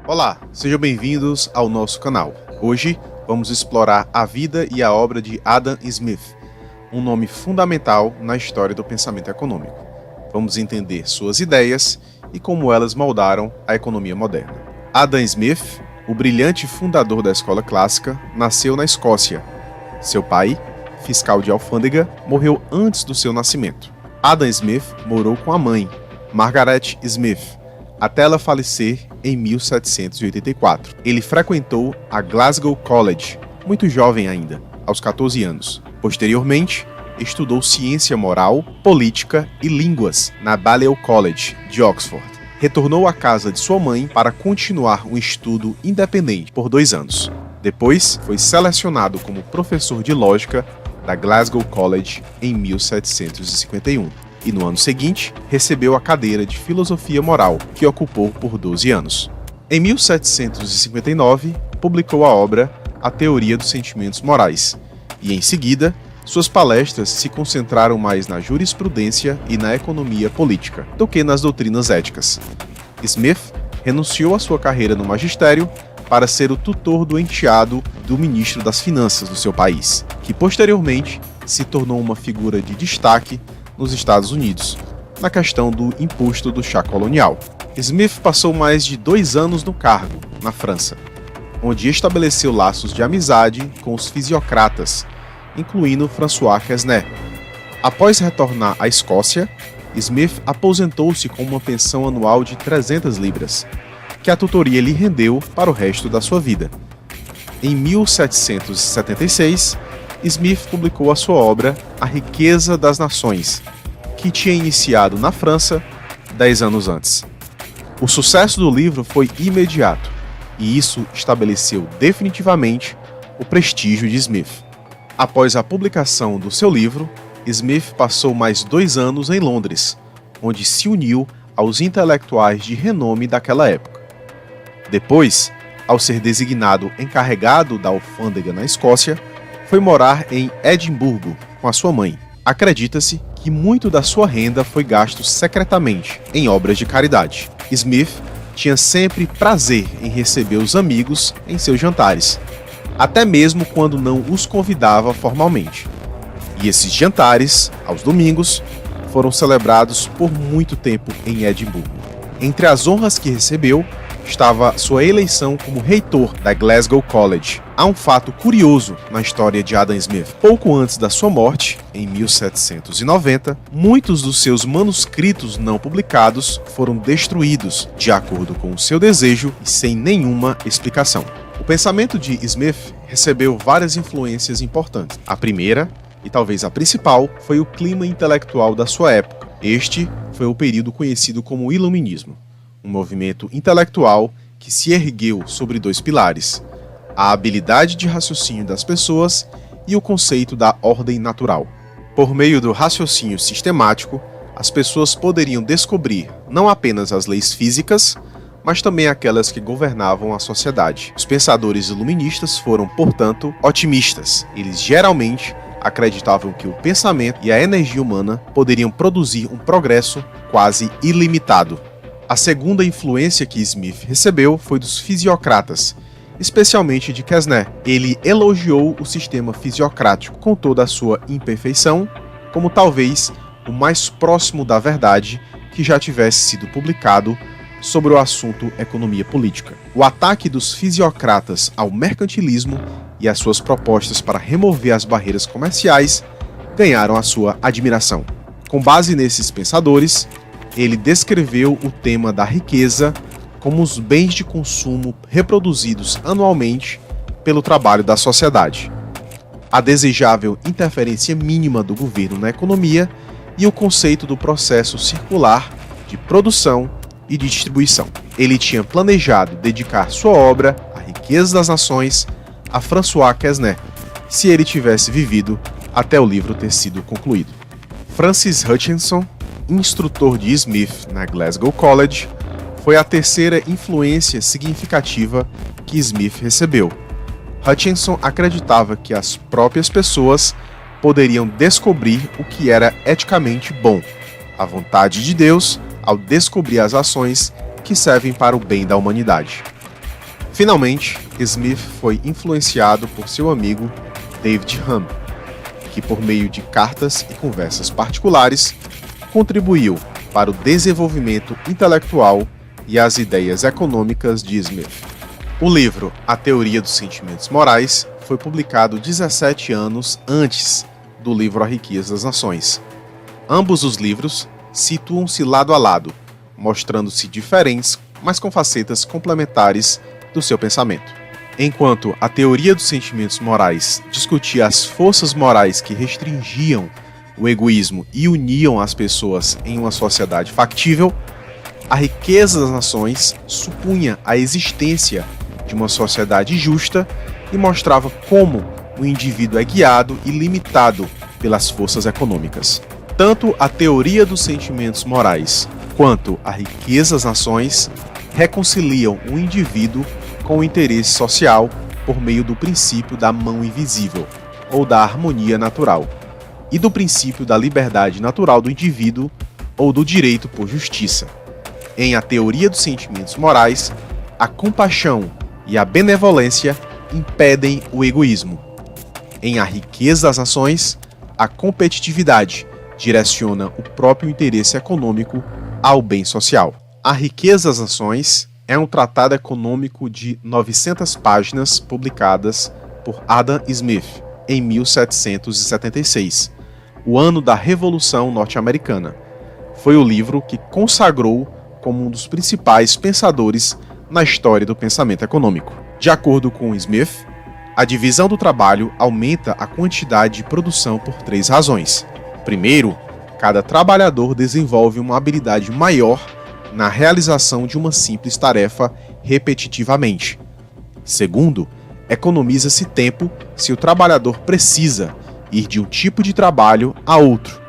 Olá, sejam bem-vindos ao nosso canal. Hoje vamos explorar a vida e a obra de Adam Smith, um nome fundamental na história do pensamento econômico. Vamos entender suas ideias e como elas moldaram a economia moderna. Adam Smith, o brilhante fundador da escola clássica, nasceu na Escócia. Seu pai, fiscal de alfândega, morreu antes do seu nascimento. Adam Smith morou com a mãe, Margaret Smith, até ela falecer em 1784. Ele frequentou a Glasgow College, muito jovem ainda, aos 14 anos. Posteriormente, estudou ciência moral, política e línguas na Balliol College, de Oxford. Retornou à casa de sua mãe para continuar um estudo independente por 2 anos. Depois, foi selecionado como professor de lógica da Glasgow College em 1751. E no ano seguinte, recebeu a cadeira de Filosofia Moral, que ocupou por 12 anos. Em 1759, publicou a obra A Teoria dos Sentimentos Morais, e em seguida, suas palestras se concentraram mais na jurisprudência e na economia política, do que nas doutrinas éticas. Smith renunciou à sua carreira no magistério para ser o tutor do enteado do ministro das Finanças do seu país, que posteriormente se tornou uma figura de destaque nos Estados Unidos, na questão do imposto do chá colonial. Smith passou mais de 2 anos no cargo, na França, onde estabeleceu laços de amizade com os fisiocratas, incluindo François Quesnay. Após retornar à Escócia, Smith aposentou-se com uma pensão anual de 300 libras, que a tutoria lhe rendeu para o resto da sua vida. Em 1776, Smith publicou a sua obra A Riqueza das Nações, que tinha iniciado na França 10 anos antes. O sucesso do livro foi imediato, e isso estabeleceu definitivamente o prestígio de Smith. Após a publicação do seu livro, Smith passou mais 2 anos em Londres, onde se uniu aos intelectuais de renome daquela época. Depois, ao ser designado encarregado da alfândega na Escócia, foi morar em Edimburgo com a sua mãe. Acredita-se que muito da sua renda foi gasto secretamente em obras de caridade. Smith tinha sempre prazer em receber os amigos em seus jantares, até mesmo quando não os convidava formalmente. E esses jantares, aos domingos, foram celebrados por muito tempo em Edimburgo. Entre as honras que recebeu, estava sua eleição como reitor da Glasgow College. Há um fato curioso na história de Adam Smith. Pouco antes da sua morte, em 1790, muitos dos seus manuscritos não publicados foram destruídos, de acordo com o seu desejo e sem nenhuma explicação. O pensamento de Smith recebeu várias influências importantes. A primeira, e talvez a principal, foi o clima intelectual da sua época. Este foi o período conhecido como Iluminismo, um movimento intelectual que se ergueu sobre 2 pilares: a habilidade de raciocínio das pessoas e o conceito da ordem natural. Por meio do raciocínio sistemático, as pessoas poderiam descobrir não apenas as leis físicas, mas também aquelas que governavam a sociedade. Os pensadores iluministas foram, portanto, otimistas. Eles geralmente acreditavam que o pensamento e a energia humana poderiam produzir um progresso quase ilimitado. A segunda influência que Smith recebeu foi dos fisiocratas, especialmente de Quesnay. Ele elogiou o sistema fisiocrático com toda a sua imperfeição, como talvez o mais próximo da verdade que já tivesse sido publicado sobre o assunto economia política. O ataque dos fisiocratas ao mercantilismo e as suas propostas para remover as barreiras comerciais ganharam a sua admiração. Com base nesses pensadores, ele descreveu o tema da riqueza como os bens de consumo reproduzidos anualmente pelo trabalho da sociedade, a desejável interferência mínima do governo na economia e o conceito do processo circular de produção e de distribuição. Ele tinha planejado dedicar sua obra, A Riqueza das Nações, a François Quesnay, se ele tivesse vivido até o livro ter sido concluído. Francis Hutcheson, instrutor de Smith na Glasgow College, foi a terceira influência significativa que Smith recebeu. Hutcheson acreditava que as próprias pessoas poderiam descobrir o que era eticamente bom, a vontade de Deus, ao descobrir as ações que servem para o bem da humanidade. Finalmente, Smith foi influenciado por seu amigo David Hume, que por meio de cartas e conversas particulares, contribuiu para o desenvolvimento intelectual e as ideias econômicas de Smith. O livro A Teoria dos Sentimentos Morais foi publicado 17 anos antes do livro A Riqueza das Nações. Ambos os livros situam-se lado a lado, mostrando-se diferentes, mas com facetas complementares do seu pensamento. Enquanto a Teoria dos Sentimentos Morais discutia as forças morais que restringiam o egoísmo e uniam as pessoas em uma sociedade factível, A Riqueza das Nações supunha a existência de uma sociedade justa e mostrava como o indivíduo é guiado e limitado pelas forças econômicas. Tanto a Teoria dos Sentimentos Morais quanto A Riqueza das Nações reconciliam o indivíduo com o interesse social por meio do princípio da mão invisível, ou da harmonia natural, e do princípio da liberdade natural do indivíduo ou do direito por justiça. Em A Teoria dos Sentimentos Morais, a compaixão e a benevolência impedem o egoísmo. Em A Riqueza das Nações, a competitividade direciona o próprio interesse econômico ao bem social. A Riqueza das Nações é um tratado econômico de 900 páginas publicadas por Adam Smith em 1776, o ano da Revolução Norte-Americana. Foi o livro que consagrou como um dos principais pensadores na história do pensamento econômico. De acordo com Smith, a divisão do trabalho aumenta a quantidade de produção por 3 razões. Primeiro, cada trabalhador desenvolve uma habilidade maior na realização de uma simples tarefa repetitivamente. Segundo, economiza-se tempo se o trabalhador precisa ir de um tipo de trabalho a outro.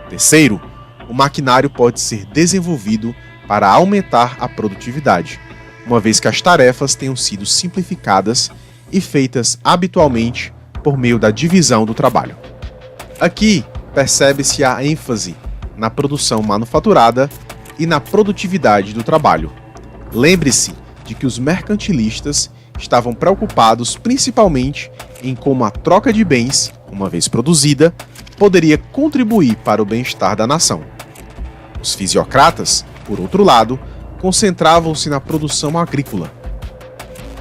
Terceiro, o maquinário pode ser desenvolvido para aumentar a produtividade, uma vez que as tarefas tenham sido simplificadas e feitas habitualmente por meio da divisão do trabalho. Aqui percebe-se a ênfase na produção manufaturada e na produtividade do trabalho. Lembre-se de que os mercantilistas estavam preocupados principalmente em como a troca de bens, uma vez produzida, poderia contribuir para o bem-estar da nação. Os fisiocratas, por outro lado, concentravam-se na produção agrícola.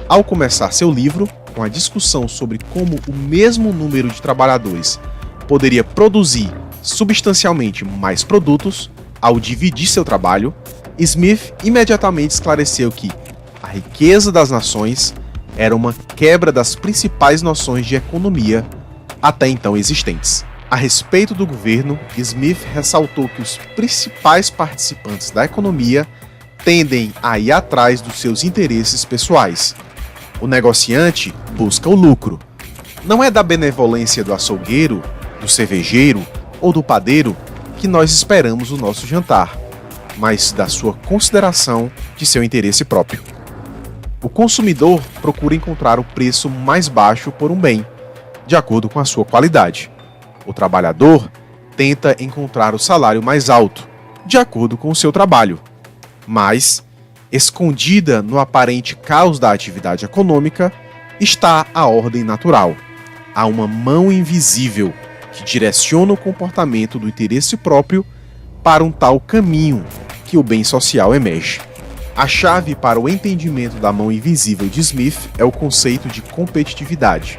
Ao começar seu livro, com a discussão sobre como o mesmo número de trabalhadores poderia produzir substancialmente mais produtos, ao dividir seu trabalho, Smith imediatamente esclareceu que a riqueza das nações era uma quebra das principais noções de economia até então existentes. A respeito do governo, Smith ressaltou que os principais participantes da economia tendem a ir atrás dos seus interesses pessoais. O negociante busca o lucro. Não é da benevolência do açougueiro, do cervejeiro ou do padeiro que nós esperamos o nosso jantar, mas da sua consideração de seu interesse próprio. O consumidor procura encontrar o preço mais baixo por um bem, de acordo com a sua qualidade. O trabalhador tenta encontrar o salário mais alto, de acordo com o seu trabalho. Mas, escondida no aparente caos da atividade econômica, está a ordem natural. Há uma mão invisível que direciona o comportamento do interesse próprio para um tal caminho que o bem social emerge. A chave para o entendimento da mão invisível de Smith é o conceito de competitividade.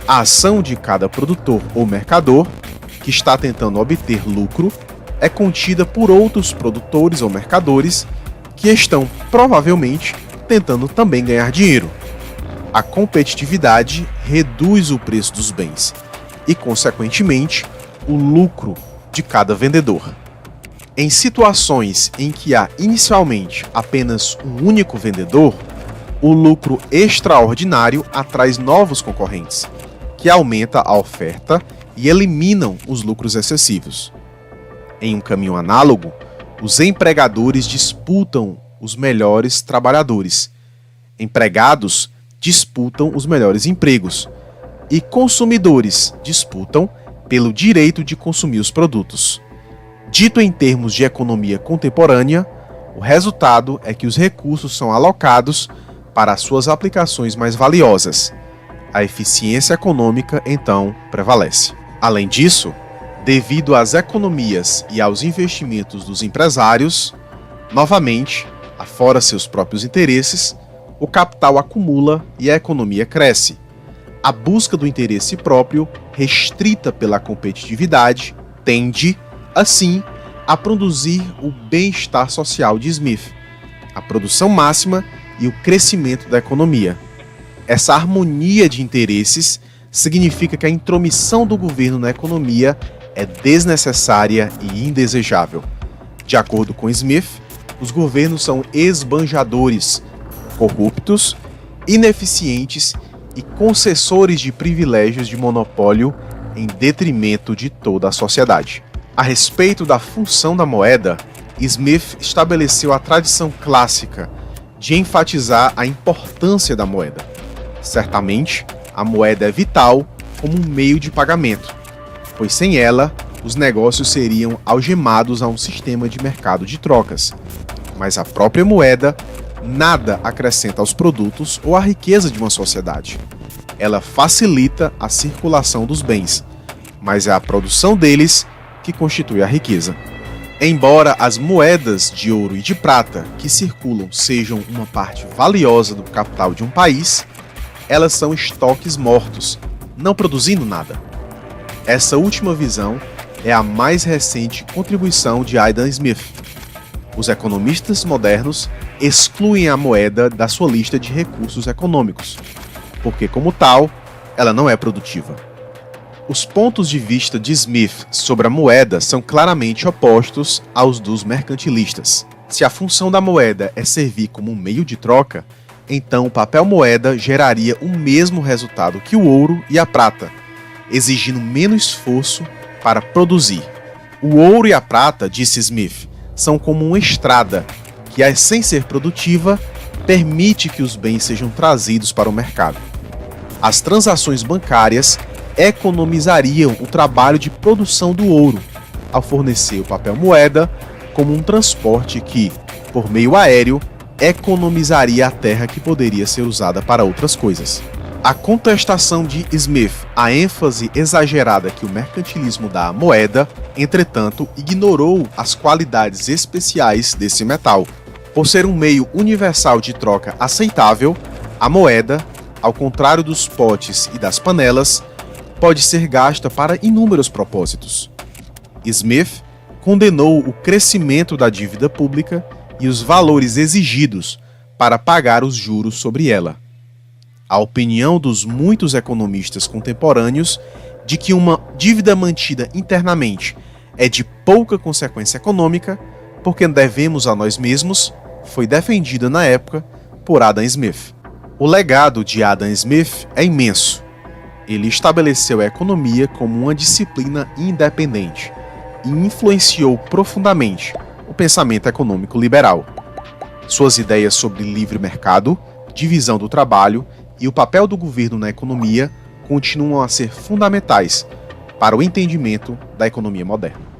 A ação de cada produtor ou mercador, que está tentando obter lucro, é contida por outros produtores ou mercadores que estão, provavelmente, tentando também ganhar dinheiro. A competitividade reduz o preço dos bens e, consequentemente, o lucro de cada vendedor. Em situações em que há inicialmente apenas um único vendedor, o lucro extraordinário atrai novos concorrentes, que aumenta a oferta e eliminam os lucros excessivos. Em um caminho análogo, os empregadores disputam os melhores trabalhadores, empregados disputam os melhores empregos e consumidores disputam pelo direito de consumir os produtos. Dito em termos de economia contemporânea, o resultado é que os recursos são alocados para suas aplicações mais valiosas. A eficiência econômica, então, prevalece. Além disso, devido às economias e aos investimentos dos empresários, novamente, afora seus próprios interesses, o capital acumula e a economia cresce. A busca do interesse próprio, restrita pela competitividade, tende, assim, a produzir o bem-estar social de Smith, a produção máxima e o crescimento da economia. Essa harmonia de interesses significa que a intromissão do governo na economia é desnecessária e indesejável. De acordo com Smith, os governos são esbanjadores, corruptos, ineficientes e concessores de privilégios de monopólio em detrimento de toda a sociedade. A respeito da função da moeda, Smith estabeleceu a tradição clássica de enfatizar a importância da moeda. Certamente, a moeda é vital como um meio de pagamento, pois sem ela, os negócios seriam algemados a um sistema de mercado de trocas. Mas a própria moeda nada acrescenta aos produtos ou à riqueza de uma sociedade. Ela facilita a circulação dos bens, mas é a produção deles que constitui a riqueza. Embora as moedas de ouro e de prata que circulam sejam uma parte valiosa do capital de um país, elas são estoques mortos, não produzindo nada. Essa última visão é a mais recente contribuição de Adam Smith. Os economistas modernos excluem a moeda da sua lista de recursos econômicos, porque, como tal, ela não é produtiva. Os pontos de vista de Smith sobre a moeda são claramente opostos aos dos mercantilistas. Se a função da moeda é servir como um meio de troca, então o papel moeda geraria o mesmo resultado que o ouro e a prata, exigindo menos esforço para produzir. O ouro e a prata, disse Smith, são como uma estrada que, sem ser produtiva, permite que os bens sejam trazidos para o mercado. As transações bancárias economizariam o trabalho de produção do ouro, ao fornecer o papel moeda como um transporte que, por meio aéreo, economizaria a terra que poderia ser usada para outras coisas. A contestação de Smith à ênfase exagerada que o mercantilismo dá à moeda, entretanto, ignorou as qualidades especiais desse metal. Por ser um meio universal de troca aceitável, a moeda, ao contrário dos potes e das panelas, pode ser gasta para inúmeros propósitos. Smith condenou o crescimento da dívida pública e os valores exigidos para pagar os juros sobre ela. A opinião dos muitos economistas contemporâneos de que uma dívida mantida internamente é de pouca consequência econômica, porque devemos a nós mesmos, foi defendida na época por Adam Smith. O legado de Adam Smith é imenso. Ele estabeleceu a economia como uma disciplina independente e influenciou profundamente o pensamento econômico liberal. Suas ideias sobre livre mercado, divisão do trabalho e o papel do governo na economia continuam a ser fundamentais para o entendimento da economia moderna.